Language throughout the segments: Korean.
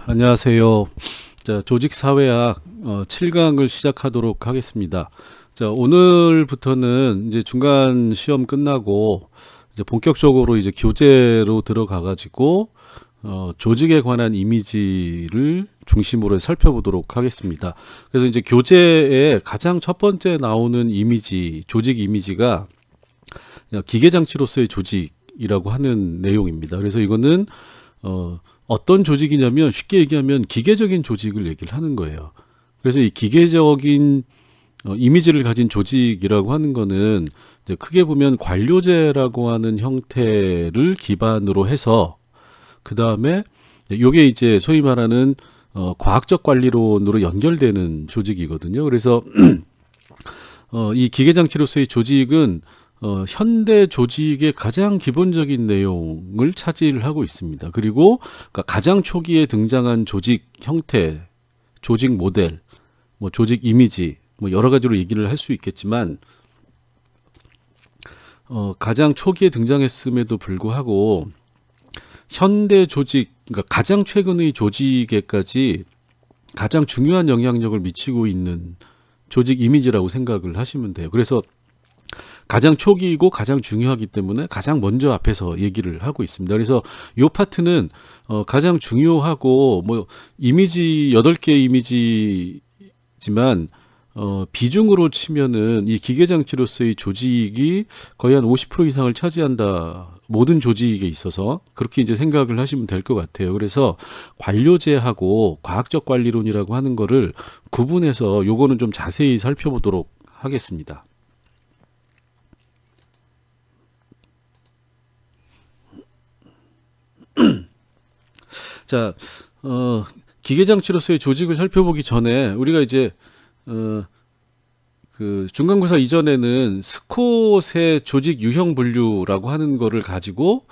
안녕하세요. 자, 조직사회학 7강을 시작하도록 하겠습니다. 자, 오늘부터는 이제 중간 시험 끝나고 이제 본격적으로 이제 교재로 들어가 가지고 조직에 관한 이미지를 중심으로 살펴보도록 하겠습니다. 그래서 이제 교재에 가장 첫 번째 나오는 이미지, 조직 이미지가 기계장치로서의 조직이라고 하는 내용입니다. 그래서 이거는 어떤 조직이냐면 쉽게 얘기하면 기계적인 조직을 얘기를 하는 거예요. 그래서 이 기계적인 이미지를 가진 조직이라고 하는 거는 이제 크게 보면 관료제라고 하는 형태를 기반으로 해서 그 다음에 요게 이제 소위 말하는 과학적 관리론으로 연결되는 조직이거든요. 그래서 이 기계장치로서의 조직은 현대 조직의 가장 기본적인 내용을 차지를 하고 있습니다. 그리고 그러니까 가장 초기에 등장한 조직 형태, 조직 모델, 뭐 조직 이미지, 뭐 여러 가지로 얘기를 할 수 있겠지만 가장 초기에 등장했음에도 불구하고 현대 조직, 그러니까 가장 최근의 조직에까지 가장 중요한 영향력을 미치고 있는 조직 이미지라고 생각을 하시면 돼요. 그래서 가장 초기이고 가장 중요하기 때문에 가장 먼저 앞에서 얘기를 하고 있습니다. 그래서 이 파트는 가장 중요하고 뭐 이미지 8개 이미지지만 비중으로 치면은 이 기계장치로서의 조직이 거의 한 50% 이상을 차지한다. 모든 조직에 있어서 그렇게 이제 생각을 하시면 될 것 같아요. 그래서 관료제하고 과학적 관리론이라고 하는 거를 구분해서 요거는 좀 자세히 살펴보도록 하겠습니다. 자, 기계장치로서의 조직을 살펴보기 전에 우리가 이제 그 중간고사 이전에는 스콧의 조직 유형 분류라고 하는 거를 가지고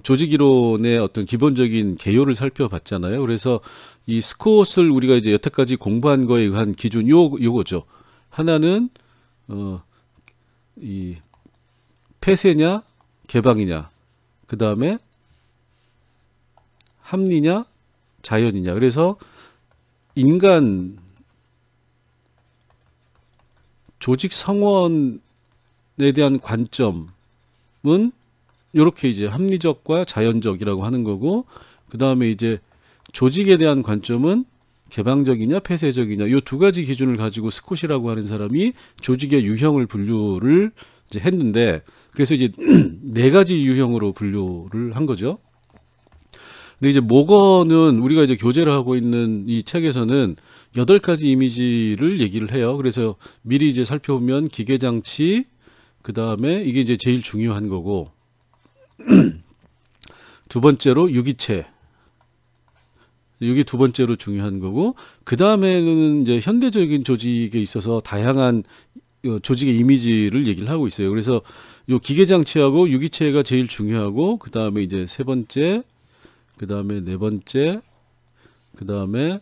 조직 이론의 어떤 기본적인 개요를 살펴봤잖아요. 그래서 이 스콧을 우리가 이제 여태까지 공부한 거에 의한 기준 요거죠. 하나는 이 폐쇄냐 개방이냐, 그 다음에 합리냐 자연이냐. 그래서 인간 조직 성원에 대한 관점은 이렇게 이제 합리적과 자연적이라고 하는 거고, 그 다음에 이제 조직에 대한 관점은 개방적이냐 폐쇄적이냐, 이 두 가지 기준을 가지고 스콧이라고 하는 사람이 조직의 유형을 분류를 이제 했는데, 그래서 이제 네 가지 유형으로 분류를 한 거죠. 근데 이제 모건은 우리가 이제 교재를 하고 있는 이 책에서는 8가지 이미지를 얘기를 해요. 그래서 미리 이제 살펴보면 기계장치, 그 다음에 이게 이제 제일 중요한 거고, 두 번째로 유기체, 이게 두 번째로 중요한 거고, 그 다음에는 이제 현대적인 조직에 있어서 다양한 조직의 이미지를 얘기를 하고 있어요. 그래서 요 기계장치하고 유기체가 제일 중요하고, 그 다음에 이제 세 번째, 그 다음에 네 번째, 그 다음에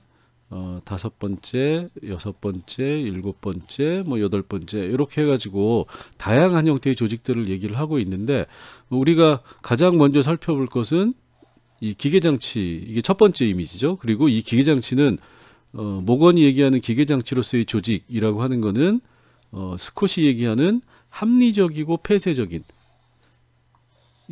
다섯 번째, 여섯 번째, 일곱 번째, 뭐 여덟 번째, 이렇게 해가지고 다양한 형태의 조직들을 얘기를 하고 있는데, 우리가 가장 먼저 살펴볼 것은 이 기계장치, 이게 첫 번째 이미지죠. 그리고 이 기계장치는 모건이 얘기하는 기계장치로서의 조직이라고 하는 거는 스콧이 얘기하는 합리적이고 폐쇄적인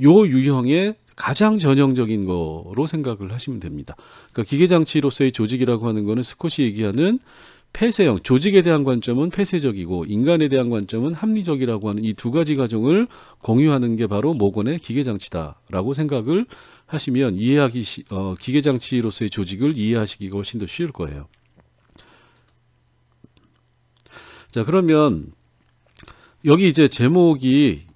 요 유형의 가장 전형적인 거로 생각을 하시면 됩니다. 그러니까 기계장치로서의 조직이라고 하는 거는 스콧이 얘기하는 폐쇄형, 조직에 대한 관점은 폐쇄적이고 인간에 대한 관점은 합리적이라고 하는 이 두 가지 가정을 공유하는 게 바로 모건의 기계장치다라고 생각을 하시면 기계장치로서의 조직을 이해하시기가 훨씬 더 쉬울 거예요. 자, 그러면 여기 이제 제목이,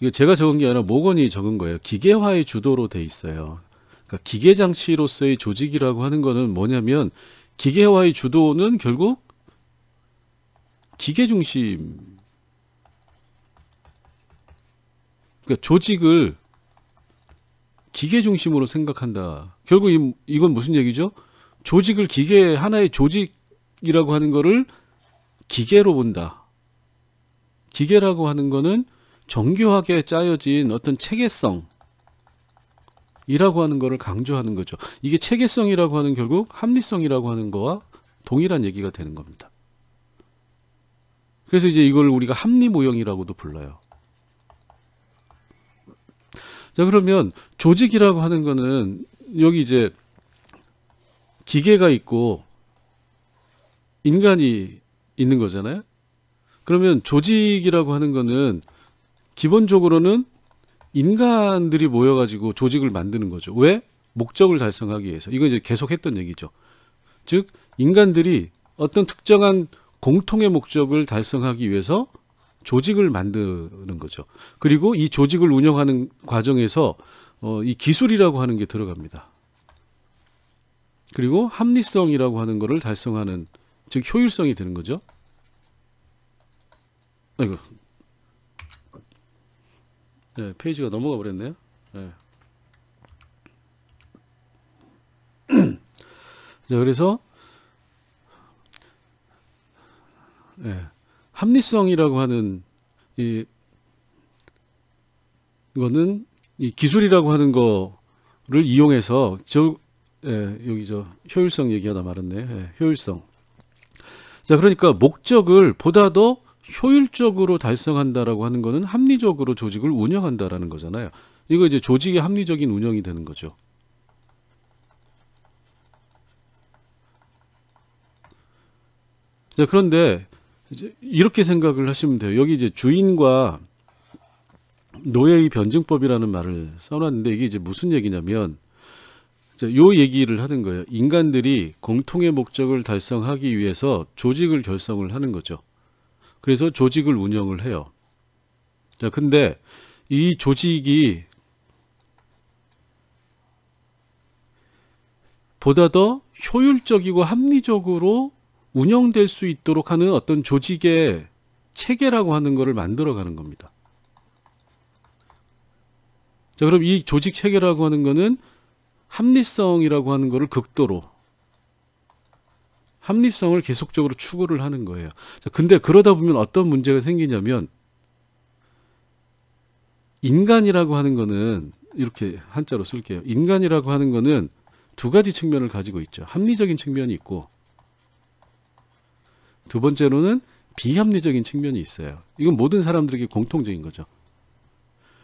이거 제가 적은 게 아니라 모건이 적은 거예요. 기계화의 주도로 돼 있어요. 그러니까 기계장치로서의 조직이라고 하는 거는 뭐냐면, 기계화의 주도는 결국 기계 중심, 그러니까 조직을 기계 중심으로 생각한다. 결국 이건 무슨 얘기죠? 조직을 기계, 하나의 조직이라고 하는 거를 기계로 본다. 기계라고 하는 거는 정교하게 짜여진 어떤 체계성, 이라고 하는 거를 강조하는 거죠. 이게 체계성이라고 하는 결국 합리성이라고 하는 거와 동일한 얘기가 되는 겁니다. 그래서 이제 이걸 우리가 합리 모형이라고도 불러요. 자, 그러면 조직이라고 하는 거는 여기 이제 기계가 있고 인간이 있는 거잖아요. 그러면 조직이라고 하는 거는 기본적으로는 인간들이 모여가지고 조직을 만드는 거죠. 왜? 목적을 달성하기 위해서. 이거 이제 계속 했던 얘기죠. 즉, 인간들이 어떤 특정한 공통의 목적을 달성하기 위해서 조직을 만드는 거죠. 그리고 이 조직을 운영하는 과정에서 이 기술이라고 하는 게 들어갑니다. 그리고 합리성이라고 하는 거를 달성하는, 즉 효율성이 되는 거죠. 아이고. 네, 페이지가 넘어가 버렸네요. 네. 자, 그래서 합리성이라고 하는 이거는 이 기술이라고 하는 거를 이용해서 여기 효율성 얘기하다 말았네. 효율성. 자, 그러니까 목적을 보다 더 효율적으로 달성한다라고 하는 거는 합리적으로 조직을 운영한다라는 거잖아요. 이거 이제 조직의 합리적인 운영이 되는 거죠. 자, 그런데 이제 이렇게 생각을 하시면 돼요. 여기 이제 주인과 노예의 변증법이라는 말을 써놨는데 이게 이제 무슨 얘기냐면, 요 얘기를 하는 거예요. 인간들이 공통의 목적을 달성하기 위해서 조직을 결성을 하는 거죠. 그래서 조직을 운영을 해요. 자, 근데 이 조직이 보다 더 효율적이고 합리적으로 운영될 수 있도록 하는 어떤 조직의 체계라고 하는 것을 만들어가는 겁니다. 자, 그럼 이 조직 체계라고 하는 거는 합리성이라고 하는 거를 극도로, 합리성을 계속적으로 추구를 하는 거예요. 자, 근데 그러다 보면 어떤 문제가 생기냐면, 인간이라고 하는 거는, 이렇게 한자로 쓸게요. 인간이라고 하는 거는 두 가지 측면을 가지고 있죠. 합리적인 측면이 있고, 두 번째로는 비합리적인 측면이 있어요. 이건 모든 사람들에게 공통적인 거죠.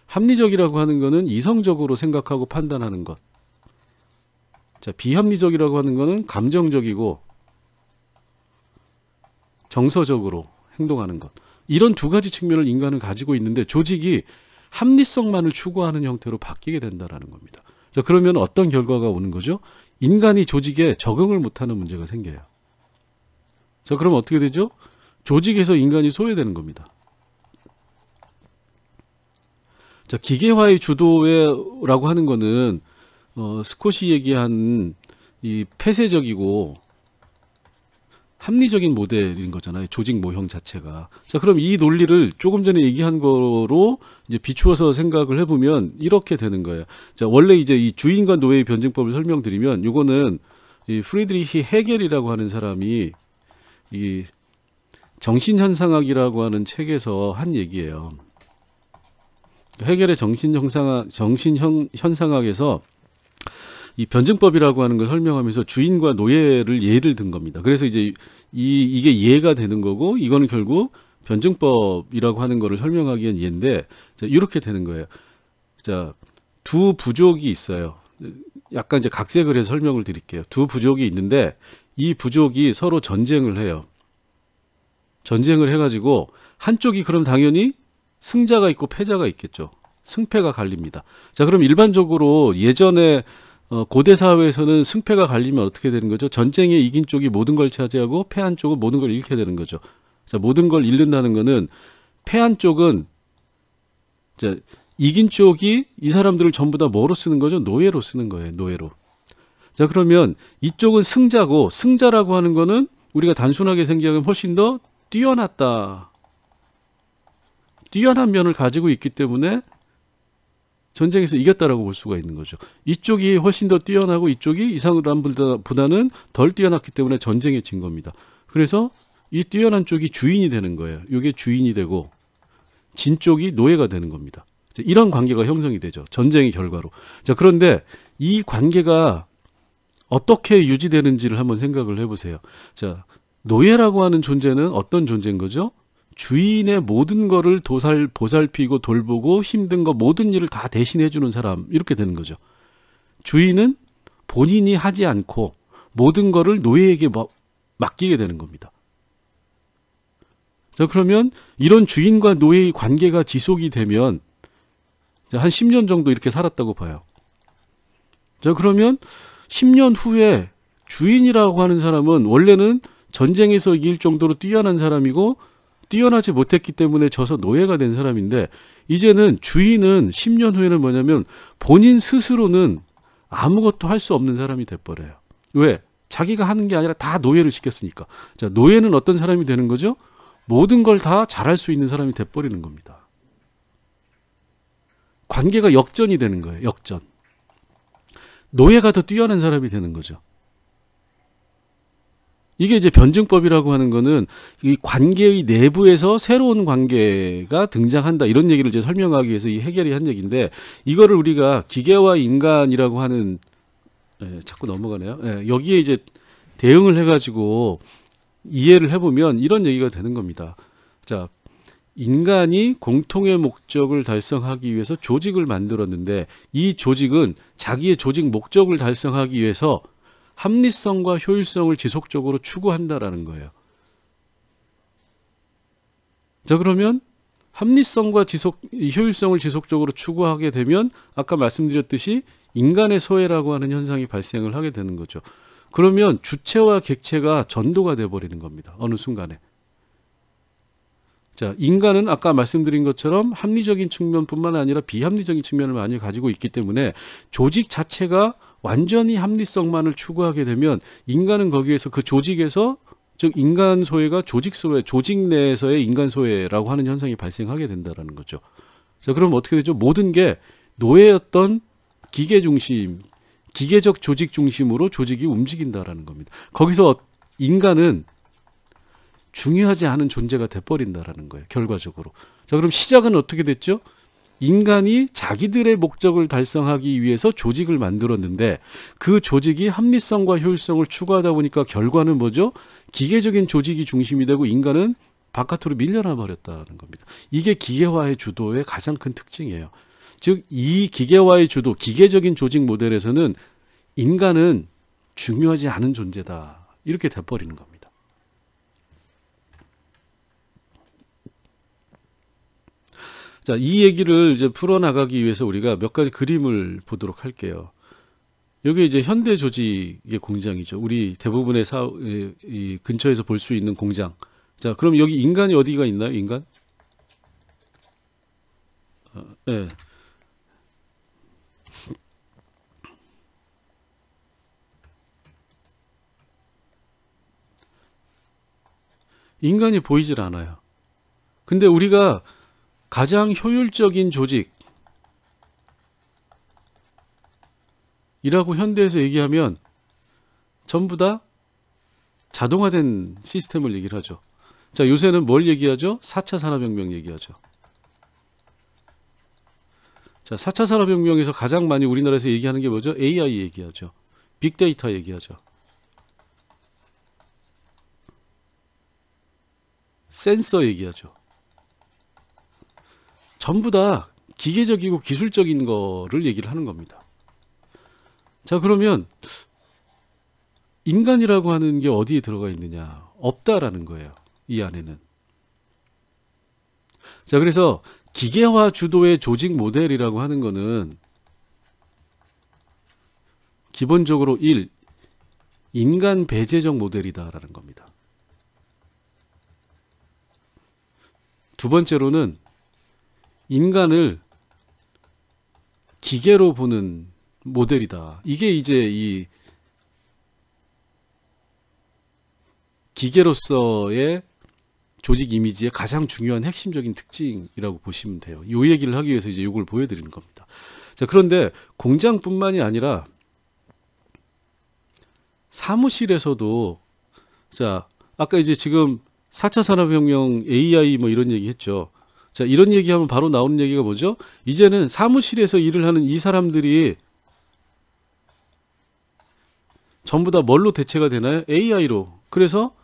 합리적이라고 하는 거는 이성적으로 생각하고 판단하는 것. 자, 비합리적이라고 하는 거는 감정적이고 정서적으로 행동하는 것. 이런 두 가지 측면을 인간은 가지고 있는데 조직이 합리성만을 추구하는 형태로 바뀌게 된다는 겁니다. 자, 그러면 어떤 결과가 오는 거죠? 인간이 조직에 적응을 못하는 문제가 생겨요. 자, 그럼 어떻게 되죠? 조직에서 인간이 소외되는 겁니다. 자, 기계화의 주도라고 하는 거는 스콧이 얘기한 이 폐쇄적이고 합리적인 모델인 거잖아요. 조직 모형 자체가. 자, 그럼 이 논리를 조금 전에 얘기한 거로 이제 비추어서 생각을 해보면 이렇게 되는 거예요. 자, 원래 이제 이 주인과 노예의 변증법을 설명드리면, 이거는 이 프리드리히 헤겔이라고 하는 사람이 이 정신현상학이라고 하는 책에서 한 얘기예요. 헤겔의 정신현상학에서 이 변증법이라고 하는 걸 설명하면서 주인과 노예를 예를 든 겁니다. 그래서 이제 이게 이해가 되는 거고, 이거는 결국 변증법이라고 하는 거를 설명하기 위한 예인데, 자, 이렇게 되는 거예요. 자, 두 부족이 있어요. 약간 이제 각색을 해서 설명을 드릴게요. 두 부족이 있는데 이 부족이 서로 전쟁을 해요. 전쟁을 해가지고 한쪽이 그럼 당연히 승자가 있고 패자가 있겠죠. 승패가 갈립니다. 자, 그럼 일반적으로 예전에 고대 사회에서는 승패가 갈리면 어떻게 되는 거죠? 전쟁에 이긴 쪽이 모든 걸 차지하고 패한 쪽은 모든 걸 잃게 되는 거죠. 자, 모든 걸 잃는다는 거는 패한 쪽은, 자, 이긴 쪽이 이 사람들을 전부 다 뭐로 쓰는 거죠? 노예로 쓰는 거예요. 노예로. 자, 그러면 이쪽은 승자고, 승자라고 하는 거는 우리가 단순하게 생각하면 훨씬 더 뛰어난 면을 가지고 있기 때문에 전쟁에서 이겼다라고 볼 수가 있는 거죠. 이쪽이 훨씬 더 뛰어나고 이쪽이 이 사람보다는 덜 뛰어났기 때문에 전쟁에 진 겁니다. 그래서 이 뛰어난 쪽이 주인이 되는 거예요. 이게 주인이 되고 진 쪽이 노예가 되는 겁니다. 이런 관계가 형성이 되죠. 전쟁의 결과로. 자, 그런데 이 관계가 어떻게 유지되는지를 한번 생각을 해보세요. 자, 노예라고 하는 존재는 어떤 존재인 거죠? 주인의 모든 거를 보살피고 돌보고 힘든 거 모든 일을 다 대신해주는 사람, 이렇게 되는 거죠. 주인은 본인이 하지 않고 모든 거를 노예에게 맡기게 되는 겁니다. 자, 그러면 이런 주인과 노예의 관계가 지속이 되면 한 10년 정도 이렇게 살았다고 봐요. 자, 그러면 10년 후에 주인이라고 하는 사람은 원래는 전쟁에서 이길 정도로 뛰어난 사람이고 뛰어나지 못했기 때문에 져서 노예가 된 사람인데, 이제는 주인은 10년 후에는 뭐냐면 본인 스스로는 아무것도 할 수 없는 사람이 돼버려요. 왜? 자기가 하는 게 아니라 다 노예를 시켰으니까. 자, 노예는 어떤 사람이 되는 거죠? 모든 걸 다 잘할 수 있는 사람이 돼버리는 겁니다. 관계가 역전이 되는 거예요. 역전. 노예가 더 뛰어난 사람이 되는 거죠. 이게 이제 변증법이라고 하는 거는 이 관계의 내부에서 새로운 관계가 등장한다, 이런 얘기를 이제 설명하기 위해서 이 해겔이 한 얘기인데, 이거를 우리가 기계와 인간이라고 하는, 자꾸 넘어가네요. 여기에 이제 대응을 해가지고 이해를 해보면 이런 얘기가 되는 겁니다. 자, 인간이 공통의 목적을 달성하기 위해서 조직을 만들었는데, 이 조직은 자기의 조직 목적을 달성하기 위해서 합리성과 효율성을 지속적으로 추구한다라는 거예요. 자, 그러면 합리성과 효율성을 지속적으로 추구하게 되면 아까 말씀드렸듯이 인간의 소외라고 하는 현상이 발생을 하게 되는 거죠. 그러면 주체와 객체가 전도가 돼버리는 겁니다. 어느 순간에. 자, 인간은 아까 말씀드린 것처럼 합리적인 측면뿐만 아니라 비합리적인 측면을 많이 가지고 있기 때문에 조직 자체가 완전히 합리성만을 추구하게 되면 인간은 거기에서 그 조직에서, 즉 인간 소외가 조직 소외, 조직 내에서의 인간 소외라고 하는 현상이 발생하게 된다라는 거죠. 자, 그럼 어떻게 되죠? 모든 게 노예였던 기계 중심, 기계적 조직 중심으로 조직이 움직인다라는 겁니다. 거기서 인간은 중요하지 않은 존재가 돼버린다라는 거예요. 결과적으로. 자, 그럼 시작은 어떻게 됐죠? 인간이 자기들의 목적을 달성하기 위해서 조직을 만들었는데, 그 조직이 합리성과 효율성을 추구하다 보니까 결과는 뭐죠? 기계적인 조직이 중심이 되고 인간은 바깥으로 밀려나 버렸다는 겁니다. 이게 기계화의 주도의 가장 큰 특징이에요. 즉, 이 기계화의 주도, 기계적인 조직 모델에서는 인간은 중요하지 않은 존재다, 이렇게 돼버리는 겁니다. 자, 이 얘기를 이제 풀어나가기 위해서 우리가 몇 가지 그림을 보도록 할게요. 여기 이제 현대 조직의 공장이죠. 우리 대부분의 이 근처에서 볼 수 있는 공장. 자, 그럼 여기 인간이 어디가 있나요? 인간? 네. 인간이 보이질 않아요. 근데 우리가 가장 효율적인 조직이라고 현대에서 얘기하면 전부 다 자동화된 시스템을 얘기를 하죠. 자, 요새는 뭘 얘기하죠? 4차 산업혁명 얘기하죠. 자, 4차 산업혁명에서 가장 많이 우리나라에서 얘기하는 게 뭐죠? AI 얘기하죠. 빅데이터 얘기하죠. 센서 얘기하죠. 전부 다 기계적이고 기술적인 거를 얘기를 하는 겁니다. 자, 그러면 인간이라고 하는 게 어디에 들어가 있느냐? 없다라는 거예요. 이 안에는. 자, 그래서 기계화 주도의 조직 모델이라고 하는 거는 기본적으로 1. 인간 배제적 모델이다라는 겁니다. 두 번째로는 인간을 기계로 보는 모델이다. 이게 이제 이 기계로서의 조직 이미지의 가장 중요한 핵심적인 특징이라고 보시면 돼요. 이 얘기를 하기 위해서 이제 이걸 보여드리는 겁니다. 자, 그런데 공장뿐만이 아니라 사무실에서도, 자, 아까 이제 지금 4차 산업혁명 AI 뭐 이런 얘기 했죠. 자, 이런 얘기하면 바로 나오는 얘기가 뭐죠? 이제는 사무실에서 일을 하는 이 사람들이 전부 다 뭘로 대체가 되나요? AI로. 그래서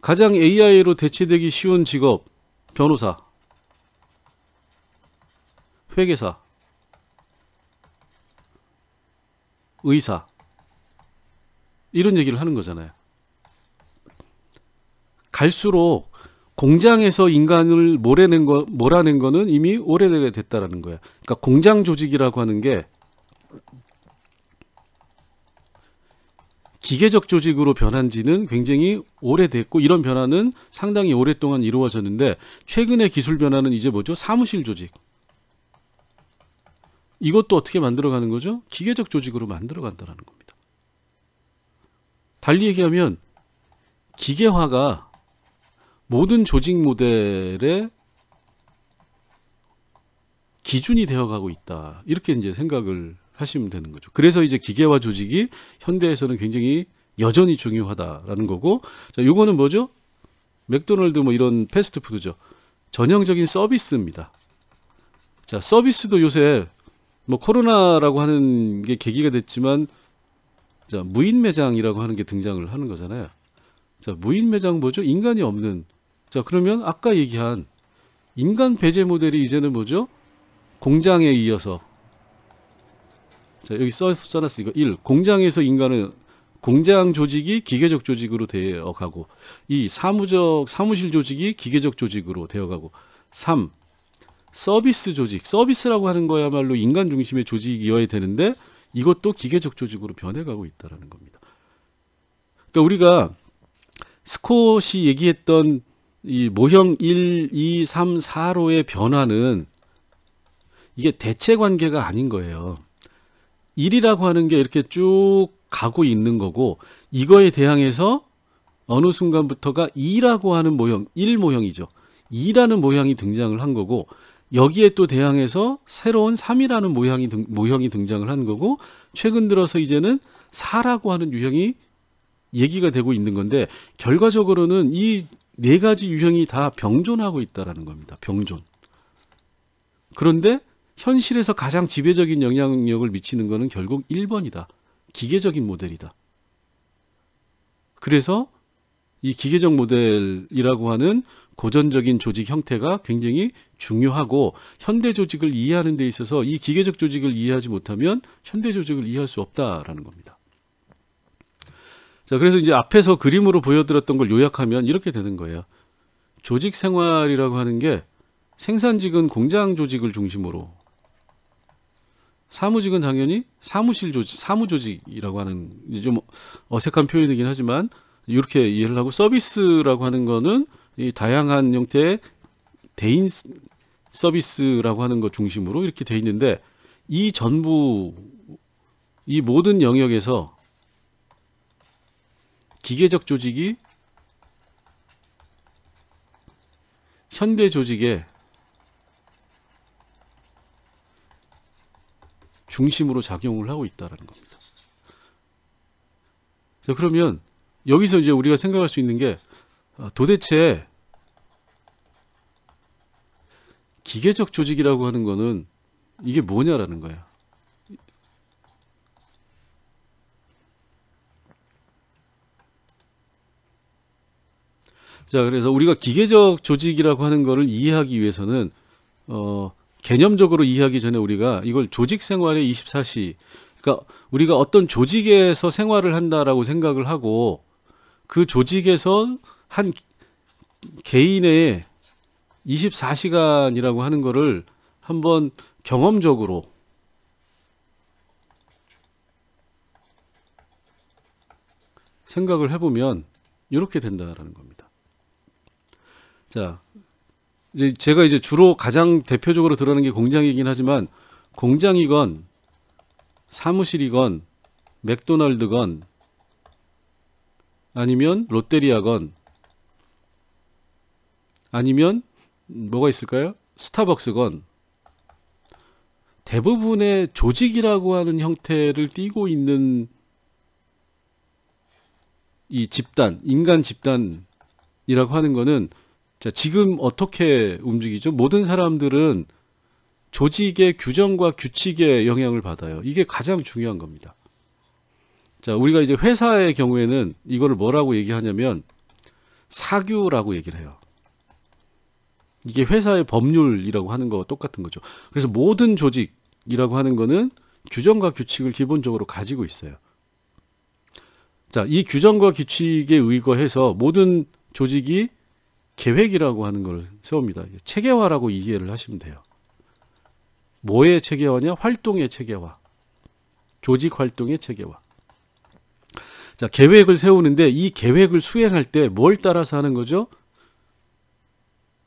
가장 AI로 대체되기 쉬운 직업, 변호사, 회계사, 의사, 이런 얘기를 하는 거잖아요. 갈수록 공장에서 인간을 몰아낸 거는 이미 오래됐다라는 거예요. 그러니까 공장 조직이라고 하는 게 기계적 조직으로 변한 지는 굉장히 오래됐고, 이런 변화는 상당히 오랫동안 이루어졌는데, 최근의 기술 변화는 이제 뭐죠? 사무실 조직. 이것도 어떻게 만들어가는 거죠? 기계적 조직으로 만들어간다는 겁니다. 달리 얘기하면 기계화가 모든 조직 모델의 기준이 되어가고 있다. 이렇게 이제 생각을 하시면 되는 거죠. 그래서 이제 기계화 조직이 현대에서는 굉장히 여전히 중요하다라는 거고, 자, 요거는 뭐죠? 맥도날드 뭐 이런 패스트푸드죠. 전형적인 서비스입니다. 자, 서비스도 요새 뭐 코로나라고 하는 게 계기가 됐지만, 자, 무인 매장이라고 하는 게 등장을 하는 거잖아요. 자, 무인 매장 뭐죠? 인간이 없는. 자, 그러면 아까 얘기한 인간 배제 모델이 이제는 뭐죠? 공장에 이어서. 자, 여기 써놨어. 이거 1. 공장에서 인간은, 공장 조직이 기계적 조직으로 되어가고, 2. 사무실 조직이 기계적 조직으로 되어가고, 3. 서비스 조직. 서비스라고 하는 거야말로 인간 중심의 조직이어야 되는데, 이것도 기계적 조직으로 변해가고 있다는 겁니다. 그러니까 우리가 스콧이 얘기했던 이 모형 1, 2, 3, 4로의 변화는 이게 대체 관계가 아닌 거예요. 1이라고 하는 게 이렇게 쭉 가고 있는 거고, 이거에 대항해서 어느 순간부터가 2라고 하는 모형, 1 모형이죠. 2라는 모형이 등장을 한 거고, 여기에 또 대항해서 새로운 3이라는 모형이 등장을 한 거고, 최근 들어서 이제는 4라고 하는 유형이 얘기가 되고 있는 건데, 결과적으로는 이 네 가지 유형이 다 병존하고 있다는 겁니다. 병존. 그런데 현실에서 가장 지배적인 영향력을 미치는 것은 결국 1번이다. 기계적인 모델이다. 그래서 이 기계적 모델이라고 하는 고전적인 조직 형태가 굉장히 중요하고, 현대 조직을 이해하는 데 있어서 이 기계적 조직을 이해하지 못하면 현대 조직을 이해할 수 없다라는 겁니다. 자, 그래서 이제 앞에서 그림으로 보여드렸던 걸 요약하면 이렇게 되는 거예요. 조직 생활이라고 하는 게 생산직은 공장 조직을 중심으로, 사무직은 당연히 사무실 조직, 사무조직이라고 하는 좀 어색한 표현이긴 하지만 이렇게 이해를 하고, 서비스라고 하는 거는 이 다양한 형태의 대인 서비스라고 하는 것 중심으로 이렇게 돼 있는데, 이 전부, 이 모든 영역에서 기계적 조직이 현대 조직의 중심으로 작용을 하고 있다는 겁니다. 자, 그러면 여기서 이제 우리가 생각할 수 있는 게, 도대체 기계적 조직이라고 하는 거는 이게 뭐냐라는 거예요. 자, 그래서 우리가 기계적 조직이라고 하는 거를 이해하기 위해서는 개념적으로 이해하기 전에 우리가 이걸 조직 생활의 24시, 그러니까 우리가 어떤 조직에서 생활을 한다라고 생각을 하고, 그 조직에서 한 개인의 24시간이라고 하는 거를 한번 경험적으로 생각을 해보면 이렇게 된다라는 겁니다. 자, 이제 제가 이제 주로 가장 대표적으로 들어가는 게 공장이긴 하지만, 공장이건 사무실이건 맥도날드건 아니면 롯데리아건 아니면 뭐가 있을까요? 스타벅스건, 대부분의 조직이라고 하는 형태를 띠고 있는 이 집단, 인간 집단이라고 하는 거는 자, 지금 어떻게 움직이죠? 모든 사람들은 조직의 규정과 규칙에 영향을 받아요. 이게 가장 중요한 겁니다. 자, 우리가 이제 회사의 경우에는 이거를 뭐라고 얘기하냐면 사규라고 얘기를 해요. 이게 회사의 법률이라고 하는 거와 똑같은 거죠. 그래서 모든 조직이라고 하는 거는 규정과 규칙을 기본적으로 가지고 있어요. 자, 이 규정과 규칙에 의거해서 모든 조직이 계획이라고 하는 걸 세웁니다. 체계화라고 이해를 하시면 돼요. 뭐의 체계화냐? 활동의 체계화. 조직 활동의 체계화. 자, 계획을 세우는데 이 계획을 수행할 때 뭘 따라서 하는 거죠?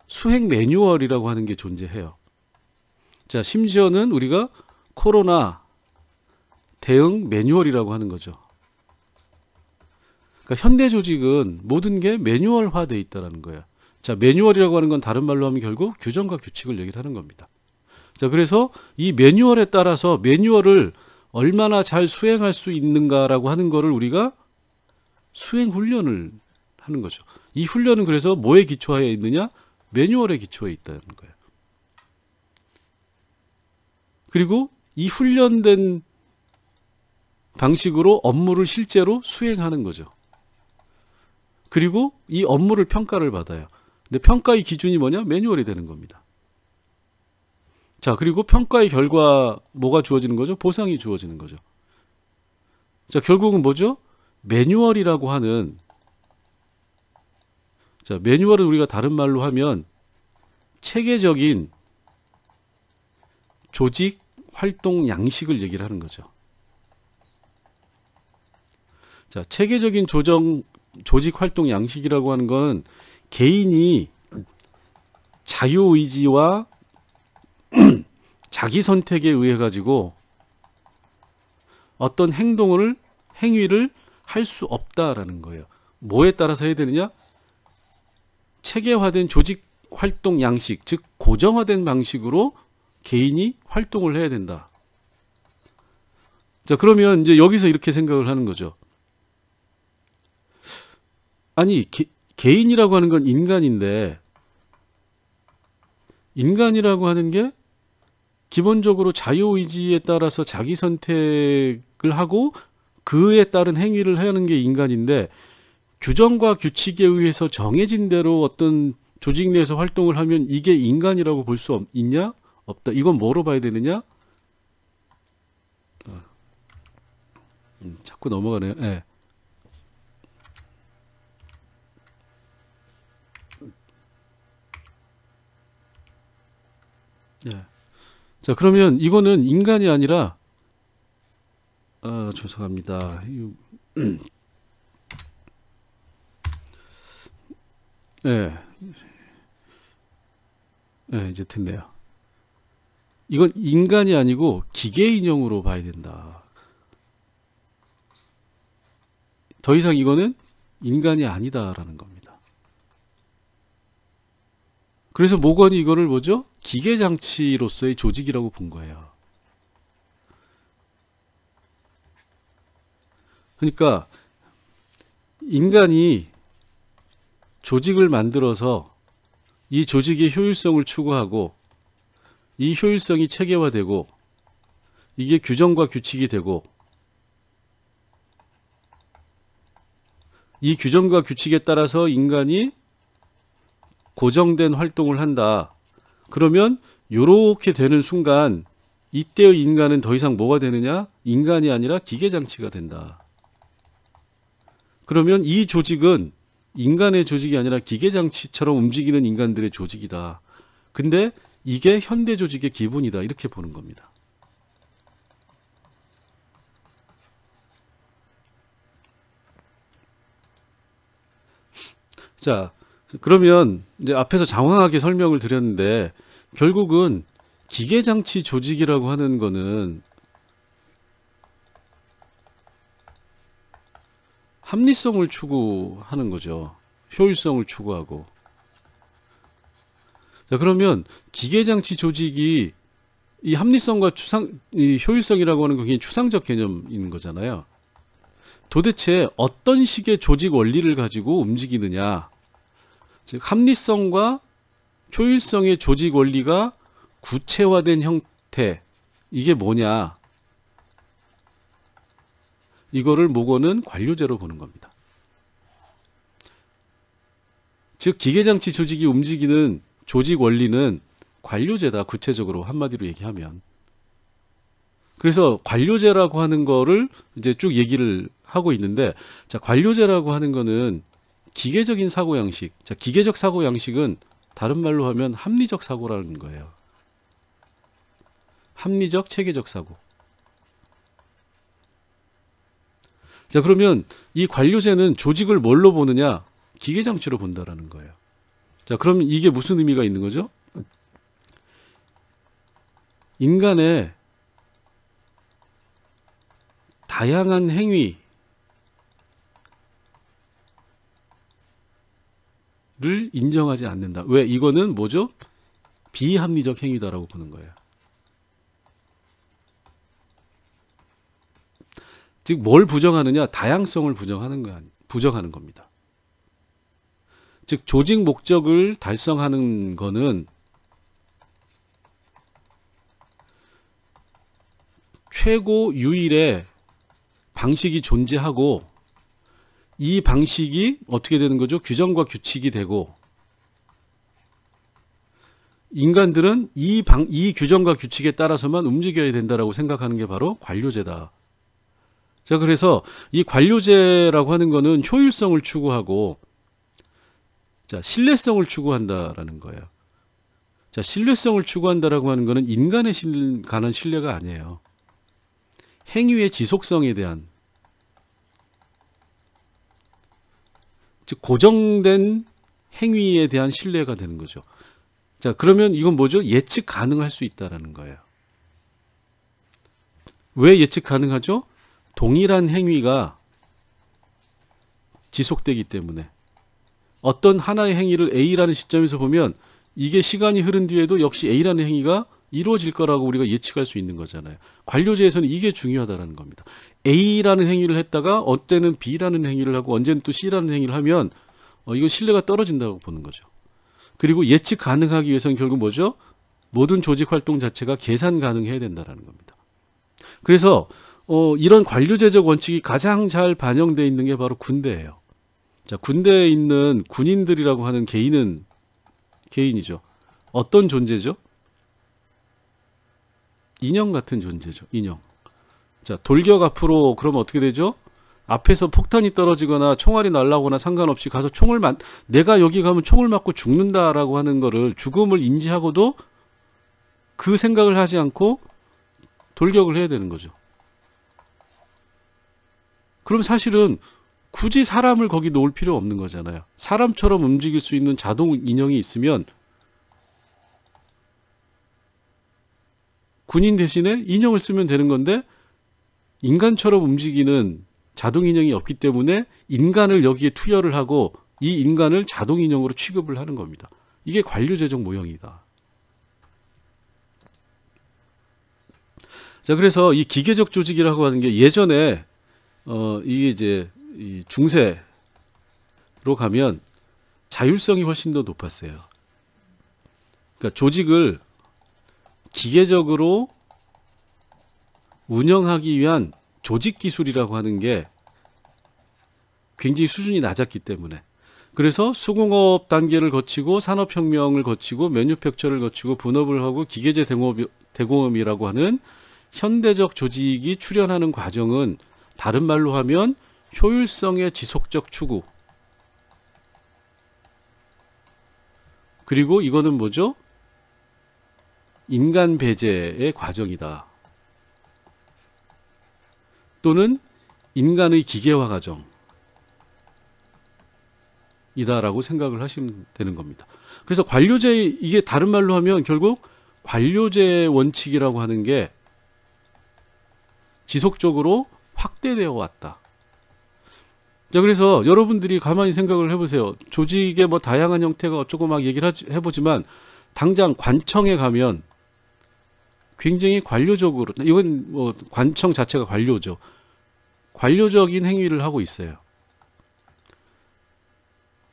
수행 매뉴얼이라고 하는 게 존재해요. 자, 심지어는 우리가 코로나 대응 매뉴얼이라고 하는 거죠. 그러니까 현대 조직은 모든 게 매뉴얼화되어 있다는 거예요. 자, 매뉴얼이라고 하는 건 다른 말로 하면 결국 규정과 규칙을 얘기를 하는 겁니다. 자, 그래서 이 매뉴얼에 따라서 매뉴얼을 얼마나 잘 수행할 수 있는가라고 하는 거를 우리가 수행 훈련을 하는 거죠. 이 훈련은 그래서 뭐에 기초하에 있느냐? 매뉴얼에 기초해 있다는 거예요. 그리고 이 훈련된 방식으로 업무를 실제로 수행하는 거죠. 그리고 이 업무를 평가를 받아요. 근데 평가의 기준이 뭐냐? 매뉴얼이 되는 겁니다. 자, 그리고 평가의 결과 뭐가 주어지는 거죠? 보상이 주어지는 거죠. 자, 결국은 뭐죠? 매뉴얼이라고 하는, 자, 매뉴얼은 우리가 다른 말로 하면 체계적인 조직 활동 양식을 얘기를 하는 거죠. 자, 체계적인 조직 활동 양식이라고 하는 건 개인이 자유의지와 자기 선택에 의해 가지고 어떤 행위를 할 수 없다라는 거예요. 뭐에 따라서 해야 되느냐? 체계화된 조직 활동 양식, 즉 고정화된 방식으로 개인이 활동을 해야 된다. 자, 그러면 이제 여기서 이렇게 생각을 하는 거죠. 아니, 개인이라고 하는 건 인간인데, 인간이라고 하는 게 기본적으로 자유의지에 따라서 자기 선택을 하고 그에 따른 행위를 하는 게 인간인데, 규정과 규칙에 의해서 정해진 대로 어떤 조직 내에서 활동을 하면 이게 인간이라고 볼 수 있냐? 없다. 이건 뭐로 봐야 되느냐? 자꾸 넘어가네요. 네. 네. 자, 그러면 이거는 인간이 아니라, 죄송합니다. 네. 네, 이제 됐네요. 이건 인간이 아니고 기계 인형으로 봐야 된다. 더 이상 이거는 인간이 아니다라는 겁니다. 그래서 모건이 이거를 뭐죠? 기계 장치로서의 조직이라고 본 거예요. 그러니까 인간이 조직을 만들어서 이 조직의 효율성을 추구하고 이 효율성이 체계화되고 이게 규정과 규칙이 되고 이 규정과 규칙에 따라서 인간이 고정된 활동을 한다. 그러면 이렇게 되는 순간 이때의 인간은 더 이상 뭐가 되느냐? 인간이 아니라 기계장치가 된다. 그러면 이 조직은 인간의 조직이 아니라 기계장치처럼 움직이는 인간들의 조직이다. 근데 이게 현대 조직의 기본이다. 이렇게 보는 겁니다. 자, 그러면 이제 앞에서 장황하게 설명을 드렸는데 결국은 기계장치 조직이라고 하는 거는 합리성을 추구하는 거죠. 효율성을 추구하고. 자, 그러면 기계장치 조직이 이 합리성과 이 효율성이라고 하는 건 굉장히 추상적 개념인 거잖아요. 도대체 어떤 식의 조직 원리를 가지고 움직이느냐. 즉 합리성과 효율성의 조직 원리가 구체화된 형태, 이게 뭐냐? 이거를 모건은 관료제로 보는 겁니다. 즉 기계장치 조직이 움직이는 조직 원리는 관료제다, 구체적으로 한마디로 얘기하면. 그래서 관료제라고 하는 거를 이제 쭉 얘기를 하고 있는데, 자, 관료제라고 하는 거는 기계적인 사고 양식. 자, 기계적 사고 양식은 다른 말로 하면 합리적 사고라는 거예요. 합리적 체계적 사고. 자, 그러면 이 관료제는 조직을 뭘로 보느냐? 기계장치로 본다라는 거예요. 자, 그럼 이게 무슨 의미가 있는 거죠? 인간의 다양한 행위를 인정하지 않는다. 왜? 이거는 뭐죠? 비합리적 행위다라고 보는 거예요. 즉 뭘 부정하느냐? 다양성을 부정하는 겁니다. 즉 조직 목적을 달성하는 거는 최고 유일의 방식이 존재하고, 이 방식이 어떻게 되는 거죠? 규정과 규칙이 되고, 인간들은 이 규정과 규칙에 따라서만 움직여야 된다라고 생각하는 게 바로 관료제다. 자, 그래서 이 관료제라고 하는 거는 효율성을 추구하고, 자, 신뢰성을 추구한다라는 거예요. 자, 신뢰성을 추구한다라고 하는 거는 인간에 관한 신뢰가 아니에요. 행위의 지속성에 대한, 즉 고정된 행위에 대한 신뢰가 되는 거죠. 자, 그러면 이건 뭐죠? 예측 가능할 수 있다라는 거예요. 왜 예측 가능하죠? 동일한 행위가 지속되기 때문에. 어떤 하나의 행위를 A라는 시점에서 보면 이게 시간이 흐른 뒤에도 역시 A라는 행위가 이루어질 거라고 우리가 예측할 수 있는 거잖아요. 관료제에서는 이게 중요하다는 겁니다. A라는 행위를 했다가 어때는 B라는 행위를 하고 언제는 또 C라는 행위를 하면 이거 신뢰가 떨어진다고 보는 거죠. 그리고 예측 가능하기 위해서는 결국 뭐죠? 모든 조직 활동 자체가 계산 가능해야 된다는 겁니다. 그래서 이런 관료제적 원칙이 가장 잘 반영되어 있는 게 바로 군대예요. 자, 군대에 있는 군인들이라고 하는 개인이죠. 어떤 존재죠? 인형 같은 존재죠. 인형. 자, 돌격 앞으로 그러면 어떻게 되죠? 앞에서 폭탄이 떨어지거나 총알이 날아오거나 상관없이 가서 내가 여기 가면 총을 맞고 죽는다라고 하는 거를, 죽음을 인지하고도 그 생각을 하지 않고 돌격을 해야 되는 거죠. 그럼 사실은 굳이 사람을 거기 놓을 필요 없는 거잖아요. 사람처럼 움직일 수 있는 자동 인형이 있으면 군인 대신에 인형을 쓰면 되는 건데, 인간처럼 움직이는 자동 인형이 없기 때문에 인간을 여기에 투여를 하고 이 인간을 자동 인형으로 취급을 하는 겁니다. 이게 관료제적 모형이다. 자, 그래서 이 기계적 조직이라고 하는 게 예전에 이게 이제 이 중세로 가면 자율성이 훨씬 더 높았어요. 그러니까 조직을 기계적으로 운영하기 위한 조직 기술이라고 하는 게 굉장히 수준이 낮았기 때문에, 그래서 수공업 단계를 거치고 산업혁명을 거치고 매뉴팩처를 거치고 분업을 하고 기계제 대공업이라고 하는 현대적 조직이 출현하는 과정은 다른 말로 하면 효율성의 지속적 추구, 그리고 이거는 뭐죠? 인간 배제의 과정이다. 또는 인간의 기계화 과정 이다라고 생각을 하시면 되는 겁니다. 그래서 관료제, 이게 다른 말로 하면 결국 관료제 원칙이라고 하는 게 지속적으로 확대되어 왔다. 자, 그래서 여러분들이 가만히 생각을 해보세요. 조직의 뭐 다양한 형태가 어쩌고 막 얘기를 해보지만, 당장 관청에 가면 굉장히 관료적으로, 이건 뭐 관청 자체가 관료죠. 관료적인 행위를 하고 있어요.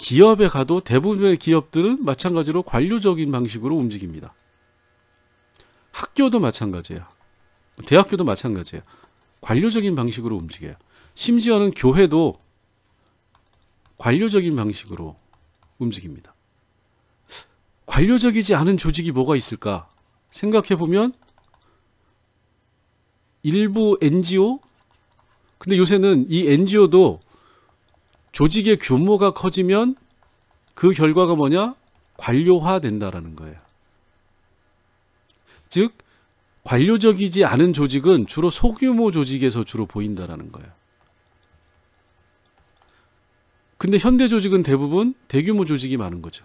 기업에 가도 대부분의 기업들은 마찬가지로 관료적인 방식으로 움직입니다. 학교도 마찬가지예요. 대학교도 마찬가지예요. 관료적인 방식으로 움직여요. 심지어는 교회도 관료적인 방식으로 움직입니다. 관료적이지 않은 조직이 뭐가 있을까? 생각해보면 일부 NGO? 근데 요새는 이 NGO도 조직의 규모가 커지면 그 결과가 뭐냐? 관료화 된다라는 거예요. 즉 관료적이지 않은 조직은 주로 소규모 조직에서 주로 보인다라는 거예요. 근데 현대 조직은 대부분 대규모 조직이 많은 거죠.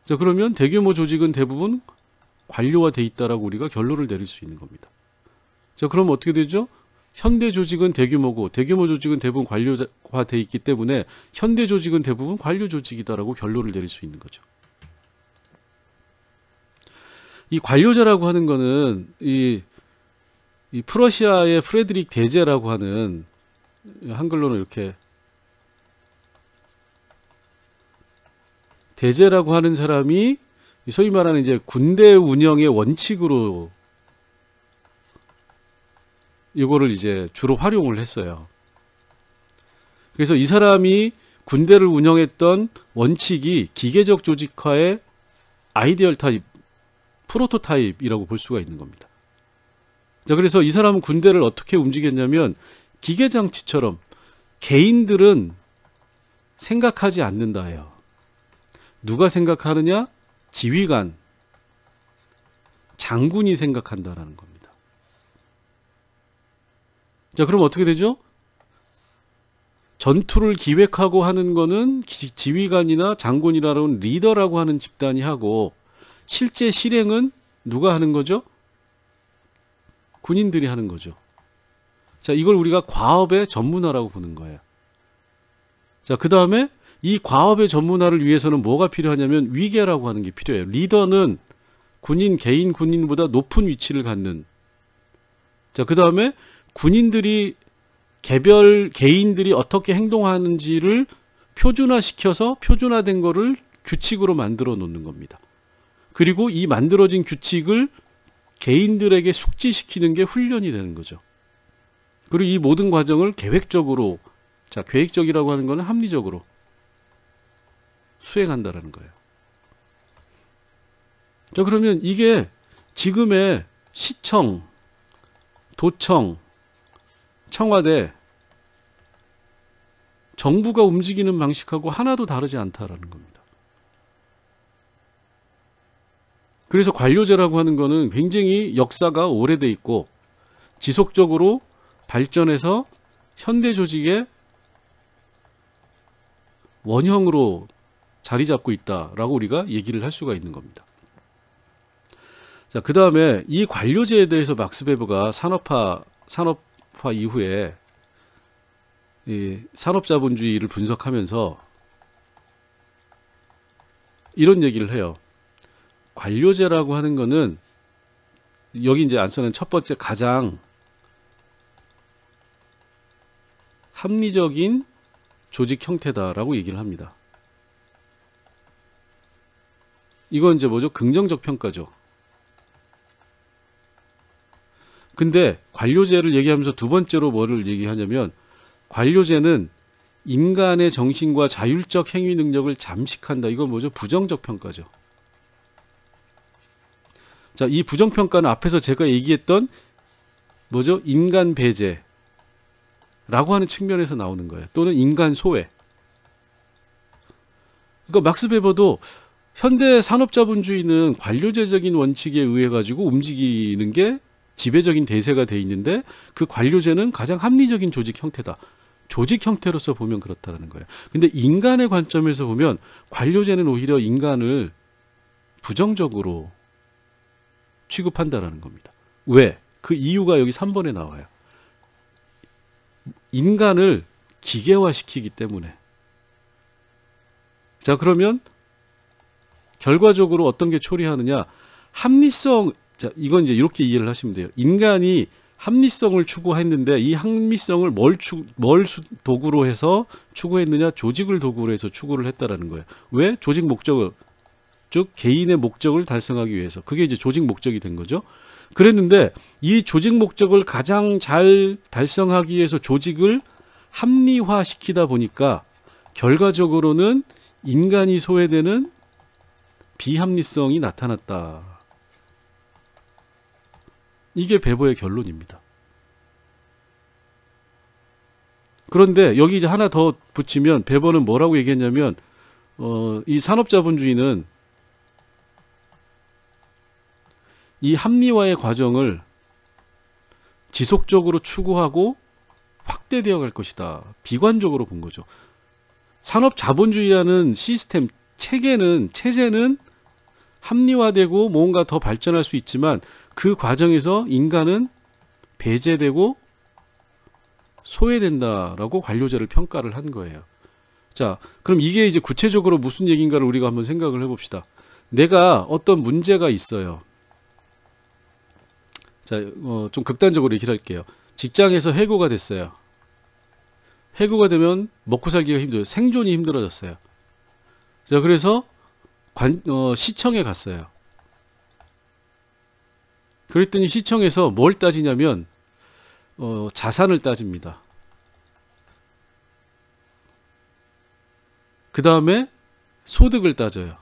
자, 그러면 대규모 조직은 대부분 관료화돼 있다라고 우리가 결론을 내릴 수 있는 겁니다. 자, 그럼 어떻게 되죠? 현대 조직은 대규모고 대규모 조직은 대부분 관료화돼 있기 때문에 현대 조직은 대부분 관료 조직이다라고 결론을 내릴 수 있는 거죠. 이 관료제라고 하는 거는 이 프러시아의 프레드릭 대제라고 하는, 한글로는 이렇게 대제라고 하는 사람이 소위 말하는 이제 군대 운영의 원칙으로 이거를 이제 주로 활용을 했어요. 그래서 이 사람이 군대를 운영했던 원칙이 기계적 조직화의 아이디얼 타입, 프로토타입이라고 볼 수가 있는 겁니다. 자, 그래서 이 사람은 군대를 어떻게 움직였냐면 기계장치처럼 개인들은 생각하지 않는다예요. 누가 생각하느냐? 지휘관, 장군이 생각한다라는 겁니다. 자, 그럼 어떻게 되죠? 전투를 기획하고 하는 거는 지휘관이나 장군이라는 리더라고 하는 집단이 하고, 실제 실행은 누가 하는 거죠? 군인들이 하는 거죠. 자, 이걸 우리가 과업의 전문화라고 보는 거예요. 자, 그 다음에 이 과업의 전문화를 위해서는 뭐가 필요하냐면 위계라고 하는 게 필요해요. 리더는 군인, 개인 군인보다 높은 위치를 갖는. 자, 그 다음에 군인들이 개별 개인들이 어떻게 행동하는지를 표준화시켜서 표준화된 거를 규칙으로 만들어 놓는 겁니다. 그리고 이 만들어진 규칙을 개인들에게 숙지시키는 게 훈련이 되는 거죠. 그리고 이 모든 과정을 계획적으로, 자, 계획적이라고 하는 거는 합리적으로 수행한다라는 거예요. 자, 그러면 이게 지금의 시청, 도청, 청와대, 정부가 움직이는 방식하고 하나도 다르지 않다라는 겁니다. 그래서 관료제라고 하는 거는 굉장히 역사가 오래돼 있고 지속적으로 발전해서 현대 조직의 원형으로 자리 잡고 있다라고 우리가 얘기를 할 수가 있는 겁니다. 자, 그 다음에 이 관료제에 대해서 막스 베버가 산업화 이후에 이 산업자본주의를 분석하면서 이런 얘기를 해요. 관료제라고 하는 거는 여기 이제 안서는 첫 번째 가장 합리적인 조직 형태다라고 얘기를 합니다. 이건 이제 뭐죠? 긍정적 평가죠. 근데 관료제를 얘기하면서 두 번째로 뭐를 얘기하냐면 관료제는 인간의 정신과 자율적 행위 능력을 잠식한다. 이건 뭐죠? 부정적 평가죠. 자, 이 부정평가는 앞에서 제가 얘기했던 뭐죠? 인간 배제라고 하는 측면에서 나오는 거예요. 또는 인간 소외. 그러니까 막스 베버도 현대 산업자본주의는 관료제적인 원칙에 의해 가지고 움직이는 게 지배적인 대세가 돼 있는데 그 관료제는 가장 합리적인 조직 형태다. 조직 형태로서 보면 그렇다는 거예요. 근데 인간의 관점에서 보면 관료제는 오히려 인간을 부정적으로 취급한다라는 겁니다. 왜? 그 이유가 여기 3번에 나와요. 인간을 기계화시키기 때문에. 자, 그러면 결과적으로 어떤 게 초래하느냐? 합리성, 자, 이건 이제 이렇게 이해를 하시면 돼요. 인간이 합리성을 추구했는데 이 합리성을 뭘 도구로 해서 추구했느냐? 조직을 도구로 해서 추구를 했다라는 거예요. 왜? 조직 목적을, 즉 개인의 목적을 달성하기 위해서. 그게 이제 조직 목적이 된 거죠. 그랬는데 이 조직 목적을 가장 잘 달성하기 위해서 조직을 합리화시키다 보니까 결과적으로는 인간이 소외되는 비합리성이 나타났다. 이게 베버의 결론입니다. 그런데 여기 이제 하나 더 붙이면 베버는 뭐라고 얘기했냐면 이 산업자본주의는 이 합리화의 과정을 지속적으로 추구하고 확대되어 갈 것이다. 비관적으로 본 거죠. 산업자본주의라는 시스템, 체제는 합리화되고 뭔가 더 발전할 수 있지만 그 과정에서 인간은 배제되고 소외된다라고 관료제를 평가를 한 거예요. 자, 그럼 이게 이제 구체적으로 무슨 얘기인가를 우리가 한번 생각을 해봅시다. 내가 어떤 문제가 있어요. 자, 좀 극단적으로 얘기를 할게요. 직장에서 해고가 됐어요. 해고가 되면 먹고 살기가 힘들어요. 생존이 힘들어졌어요. 자, 그래서 시청에 갔어요. 그랬더니 시청에서 뭘 따지냐면 자산을 따집니다. 그 다음에 소득을 따져요.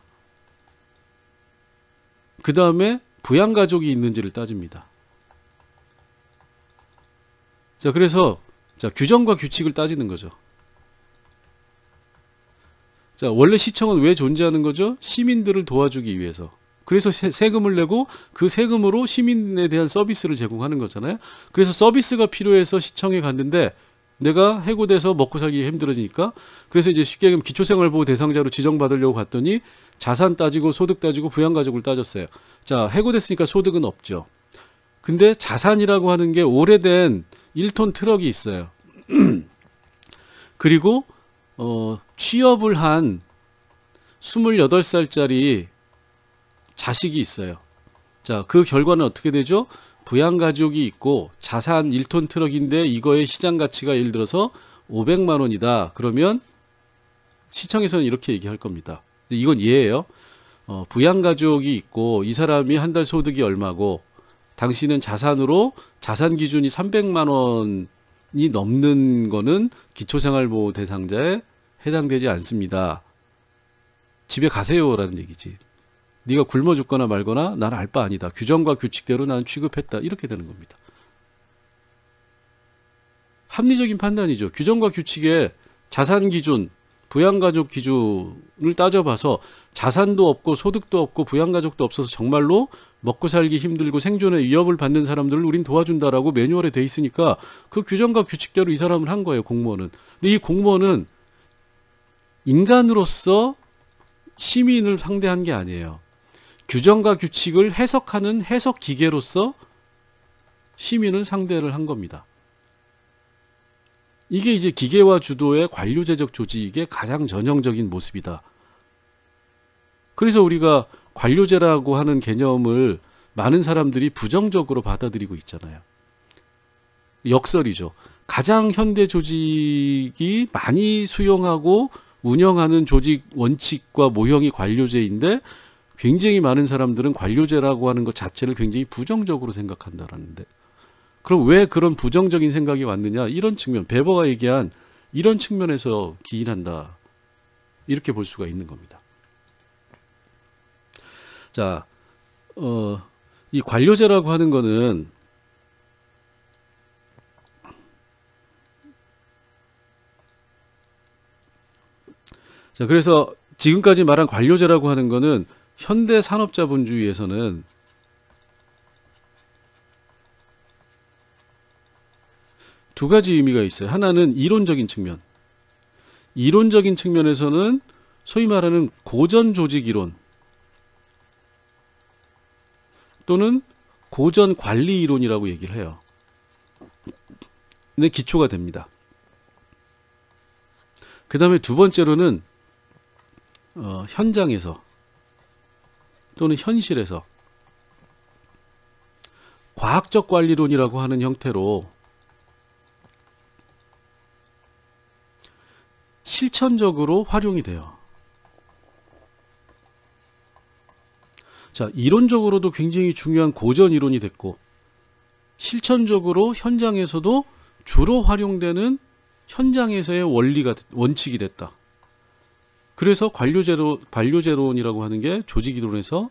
그 다음에 부양가족이 있는지를 따집니다. 자, 그래서 규정과 규칙을 따지는 거죠. 자, 원래 시청은 왜 존재하는 거죠? 시민들을 도와주기 위해서. 그래서 세금을 내고 그 세금으로 시민에 대한 서비스를 제공하는 거잖아요. 그래서 서비스가 필요해서 시청에 갔는데 내가 해고돼서 먹고 살기 힘들어지니까 그래서 이제 쉽게 얘기하면 기초생활보호 대상자로 지정받으려고 갔더니 자산 따지고 소득 따지고 부양가족을 따졌어요. 자, 해고됐으니까 소득은 없죠. 근데 자산이라고 하는 게 오래된 1톤 트럭이 있어요. 그리고 취업을 한 28살짜리 자식이 있어요. 자, 그 결과는 어떻게 되죠? 부양가족이 있고 자산 1톤 트럭인데 이거의 시장 가치가 예를 들어서 500만 원이다. 그러면 시청에서는 이렇게 얘기할 겁니다. 이건 예예요. 부양가족이 있고 이 사람이 한 달 소득이 얼마고 당신은 자산으로 자산 기준이 300만 원이 넘는 거는 기초생활보호 대상자에 해당되지 않습니다. 집에 가세요라는 얘기지. 네가 굶어 죽거나 말거나 나는 알 바 아니다. 규정과 규칙대로 나는 취급했다. 이렇게 되는 겁니다. 합리적인 판단이죠. 규정과 규칙에 자산 기준, 부양가족 기준을 따져봐서 자산도 없고 소득도 없고 부양가족도 없어서 정말로 먹고 살기 힘들고 생존에 위협을 받는 사람들을 우린 도와준다라고 매뉴얼에 돼 있으니까 그 규정과 규칙대로 이 사람을 한 거예요. 공무원은. 근데 이 공무원은 인간으로서 시민을 상대한 게 아니에요. 규정과 규칙을 해석하는 해석 기계로서 시민을 상대를 한 겁니다. 이게 이제 기계화 주도의 관료제적 조직의 가장 전형적인 모습이다. 그래서 우리가 관료제라고 하는 개념을 많은 사람들이 부정적으로 받아들이고 있잖아요. 역설이죠. 가장 현대 조직이 많이 수용하고 운영하는 조직 원칙과 모형이 관료제인데 굉장히 많은 사람들은 관료제라고 하는 것 자체를 굉장히 부정적으로 생각한다라는데, 그럼 왜 그런 부정적인 생각이 왔느냐? 이런 측면, 베버가 얘기한 이런 측면에서 기인한다. 이렇게 볼 수가 있는 겁니다. 자, 이 관료제라고 하는 거는 자, 그래서 지금까지 말한 관료제라고 하는 거는 현대 산업자본주의에서는 두 가지 의미가 있어요. 하나는 이론적인 측면. 이론적인 측면에서는 소위 말하는 고전 조직 이론 또는 고전 관리 이론이라고 얘기를 해요. 근데 기초가 됩니다. 그 다음에 두 번째로는 현장에서 또는 현실에서 과학적 관리론이라고 하는 형태로 실천적으로 활용이 돼요. 자, 이론적으로도 굉장히 중요한 고전 이론이 됐고, 실천적으로 현장에서도 주로 활용되는 현장에서의 원칙이 됐다. 그래서 관료제론이라고 하는 게 조직 이론에서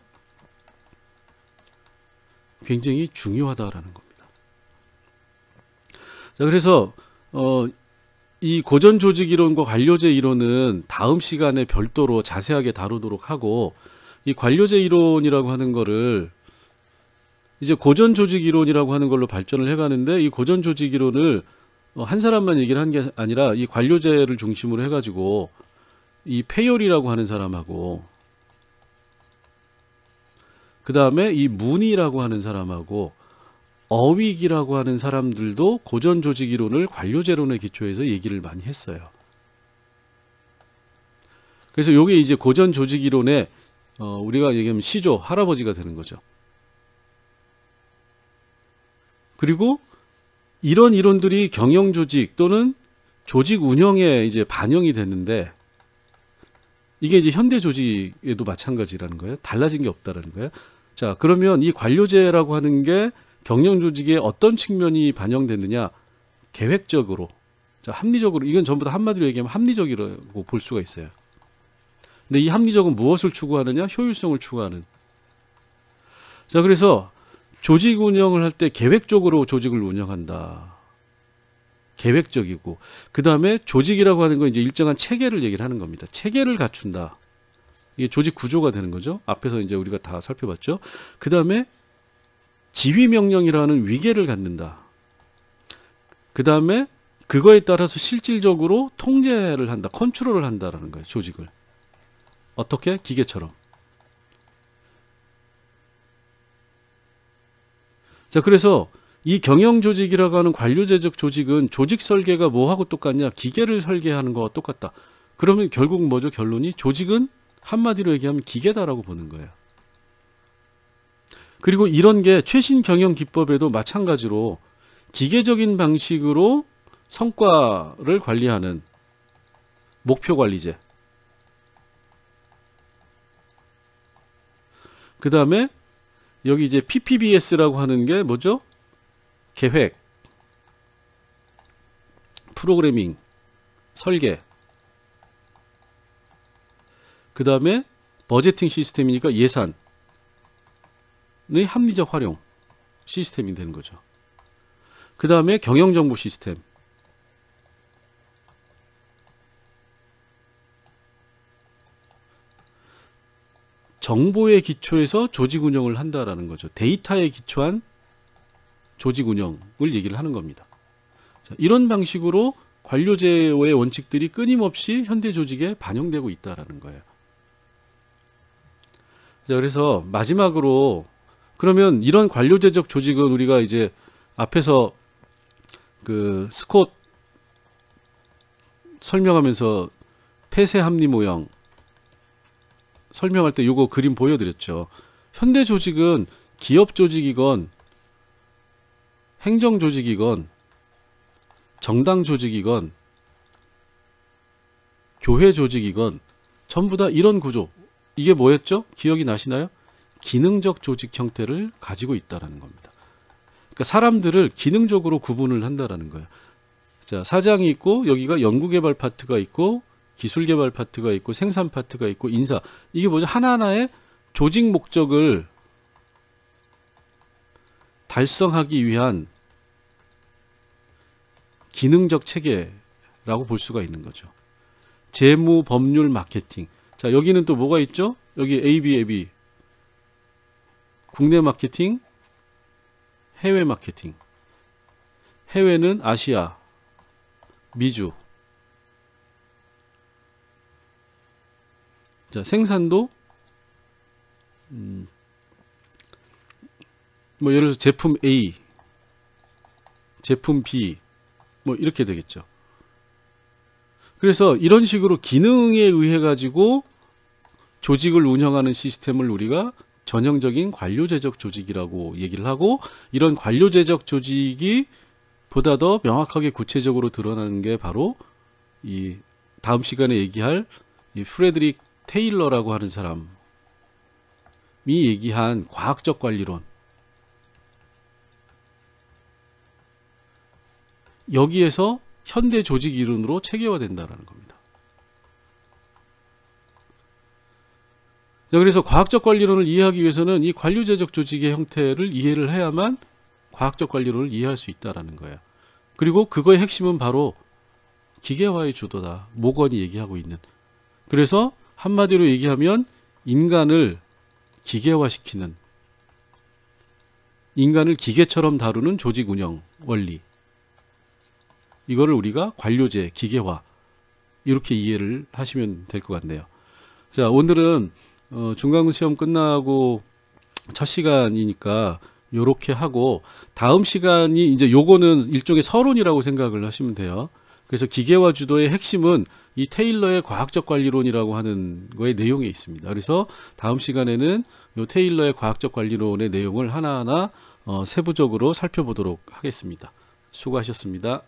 굉장히 중요하다라는 겁니다. 자, 그래서 이 고전 조직 이론과 관료제 이론은 다음 시간에 별도로 자세하게 다루도록 하고, 이 관료제 이론이라고 하는 거를 이제 고전 조직 이론이라고 하는 걸로 발전을 해가는데, 이 고전 조직 이론을 한 사람만 얘기를 한 게 아니라 이 관료제를 중심으로 해가지고 이 페열이라고 하는 사람하고, 그 다음에 이 문이라고 하는 사람하고, 어윅이라고 하는 사람들도 고전 조직 이론을 관료제론에 기초해서 얘기를 많이 했어요. 그래서 이게 이제 고전 조직 이론의 우리가 얘기하면 시조, 할아버지가 되는 거죠. 그리고 이런 이론들이 경영 조직 또는 조직 운영에 이제 반영이 됐는데, 이게 이제 현대 조직에도 마찬가지라는 거예요. 달라진 게 없다라는 거예요. 자, 그러면 이 관료제라고 하는 게 경영 조직에 어떤 측면이 반영됐느냐? 계획적으로, 자, 합리적으로, 이건 전부 다 한마디로 얘기하면 합리적이라고 볼 수가 있어요. 근데 이 합리적은 무엇을 추구하느냐? 효율성을 추구하는. 자, 그래서 조직 운영을 할 때 계획적으로 조직을 운영한다. 계획적이고, 그 다음에 조직이라고 하는 건 이제 일정한 체계를 얘기를 하는 겁니다. 체계를 갖춘다. 이게 조직 구조가 되는 거죠. 앞에서 이제 우리가 다 살펴봤죠. 그 다음에 지휘 명령이라는 위계를 갖는다. 그 다음에 그거에 따라서 실질적으로 통제를 한다. 컨트롤을 한다라는 거예요. 조직을. 어떻게? 기계처럼. 자, 그래서 이 경영 조직이라고 하는 관료제적 조직은 조직 설계가 뭐하고 똑같냐? 기계를 설계하는 거와 똑같다. 그러면 결국 뭐죠? 결론이 조직은 한마디로 얘기하면 기계다라고 보는 거예요. 그리고 이런 게 최신 경영 기법에도 마찬가지로 기계적인 방식으로 성과를 관리하는 목표 관리제. 그 다음에 여기 이제 PPBS라고 하는 게 뭐죠? 계획, 프로그래밍, 설계. 그 다음에 버제팅 시스템이니까 예산의 합리적 활용 시스템이 되는 거죠. 그 다음에 경영정보 시스템. 정보에 기초해서 조직 운영을 한다라는 거죠. 데이터에 기초한 조직 운영을 얘기를 하는 겁니다. 자, 이런 방식으로 관료제의 원칙들이 끊임없이 현대 조직에 반영되고 있다라는 거예요. 자, 그래서 마지막으로 그러면 이런 관료제적 조직은 우리가 이제 앞에서 그 스콧 설명하면서 폐쇄 합리 모형 설명할 때 요거 그림 보여드렸죠. 현대 조직은 기업 조직이건 행정 조직이건 정당 조직이건 교회 조직이건 전부 다 이런 구조. 이게 뭐였죠? 기억이 나시나요? 기능적 조직 형태를 가지고 있다는 겁니다. 그러니까 사람들을 기능적으로 구분을 한다는 거예요. 자, 사장이 있고 여기가 연구개발 파트가 있고 기술개발 파트가 있고 생산 파트가 있고 인사. 이게 뭐죠? 하나하나의 조직 목적을 달성하기 위한 기능적 체계라고 볼 수가 있는 거죠. 재무, 법률, 마케팅. 자, 여기는 또 뭐가 있죠? 여기 AB. 국내 마케팅, 해외 마케팅. 해외는 아시아, 미주. 자, 생산도 뭐 예를 들어서 제품 A, 제품 B 뭐 이렇게 되겠죠. 그래서 이런 식으로 기능에 의해 가지고 조직을 운영하는 시스템을 우리가 전형적인 관료제적 조직이라고 얘기를 하고, 이런 관료제적 조직이 보다 더 명확하게 구체적으로 드러나는 게 바로 이 다음 시간에 얘기할 이 프레드릭 테일러라고 하는 사람이 얘기한 과학적 관리론. 여기에서 현대 조직 이론으로 체계화된다라는 겁니다. 자, 그래서 과학적 관리론을 이해하기 위해서는 이 관료제적 조직의 형태를 이해를 해야만 과학적 관리론을 이해할 수 있다라는 거예요. 그리고 그거의 핵심은 바로 기계화의 주도다. 모건이 얘기하고 있는. 그래서 한마디로 얘기하면 인간을 기계화시키는, 인간을 기계처럼 다루는 조직 운영 원리. 이거를 우리가 관료제, 기계화 이렇게 이해를 하시면 될 것 같네요. 자, 오늘은 중간고 시험 끝나고 첫 시간이니까 요렇게 하고, 다음 시간이 이제 요거는 일종의 서론이라고 생각을 하시면 돼요. 그래서 기계화 주도의 핵심은 이 테일러의 과학적 관리론이라고 하는 거의 내용에 있습니다. 그래서 다음 시간에는 요 테일러의 과학적 관리론의 내용을 하나하나 세부적으로 살펴보도록 하겠습니다. 수고하셨습니다.